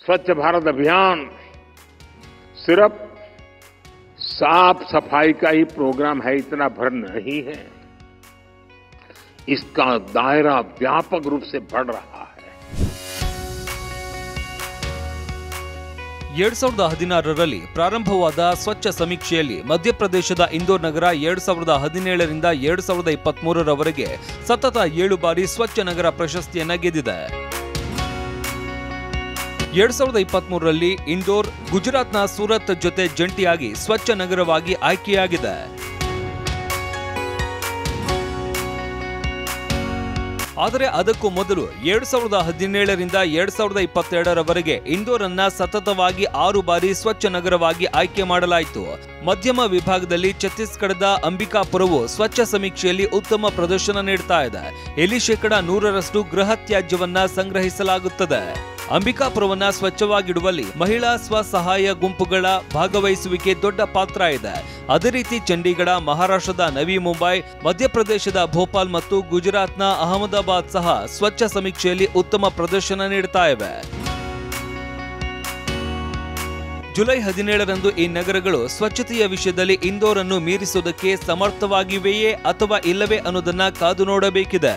स्वच्छ भारत अभियान सिर्फ साफ सफाई का ही प्रोग्राम है, इतना भर नहीं है। इसका दायरा व्यापक रूप से बढ़ रहा है। 2016ರಲ್ಲಿ ಪ್ರಾರಂಭವಾದ ಸ್ವಚ್ಛ ಸಮೀಕ್ಷೆಯಲ್ಲಿ ಮಧ್ಯಪ್ರದೇಶದ ಇಂದೋರ್ ನಗರ 2017ರಿಂದ 2023ರವರೆಗೆ ಸತತ 7 ಬಾರಿ ಸ್ವಚ್ಛ ನಗರ ಪ್ರಶಸ್ತಿಯನ್ನ ಗೆದ್ದಿದೆ। 2023ರಲ್ಲಿ ಇಂದೋರ್ ಗುಜರಾತ್ನ ಸೂರತ್ ಜೊತೆ ಜಂಟಿಯಾಗಿ ಸ್ವಚ್ಛ ನಗರವಾಗಿ ಆಯ್ಕೆಯಾಗಿದೆ। ಆದರೆ ಅದಕ್ಕೂ ಮೊದಲು 2017ರಿಂದ 2022ರವರೆಗೆ ಇಂದೋರನ್ನ ಸತತವಾಗಿ 6 ಬಾರಿ ಸ್ವಚ್ಛ ನಗರವಾಗಿ ಆಯ್ಕೆ ಮಾಡಲಾಯಿತು। ಮಧ್ಯಮ ವಿಭಾಗದಲ್ಲಿ ಛತ್ತೀಸ್ಗಢದ ಅಂಬಿಕಾಪುರವು ಸ್ವಚ್ಛ ಸಮೀಕ್ಷೆಯಲ್ಲಿ ಉತ್ತಮ ಪ್ರದರ್ಶನ ನೀಡುತ್ತಾ ಇದೆ। ಇಲ್ಲಿ 100% ಗೃಹ ತ್ಯಾಜ್ಯವನ್ನ ಸಂಗ್ರಹಿಸಲಾಗುತ್ತದೆ। ಅಂಬಿಕಾಪುರವನ್ನ ಸ್ವಚ್ಛವಾಗಿಡುವಲ್ಲಿ ಮಹಿಳಾ ಸ್ವಸಹಾಯ ಗುಂಪುಗಳ ಭಾಗವಹಿಸುವಿಕೆ ದೊಡ್ಡ ಪಾತ್ರ ಇದೆ। ಅದೇ ರೀತಿ ಚಂಡೀಗಢ, ಮಹಾರಾಷ್ಟ್ರದ ನವಿ ಮುಂಬೈ, ಮಧ್ಯಪ್ರದೇಶದ ಭೋಪಾಲ್ ಮತ್ತು ಗುಜರಾತ್ನ ಅಹಮದಾಬಾದ್ ಸಹ ಸ್ವಚ್ಛ ಸಮೀಕ್ಷೆಯಲ್ಲಿ ಉತ್ತಮ ಪ್ರದರ್ಶನ ನೀಡುತ್ತಾ ಇವೆ। ಜುಲೈ 17ರಂದು ಈ ನಗರಗಳು ಸ್ವಚ್ಛತೆಯ ವಿಷಯದಲ್ಲಿ ಇಂದೋರನ್ನು ಮೀರಿಸುವುದಕ್ಕೆ ಸಮರ್ಥವಾಗಿವೆಯೇ ಅಥವಾ ಇಲ್ಲವೇ ಅನ್ನೋದನ್ನ ಕಾದು ನೋಡಬೇಕಿದೆ।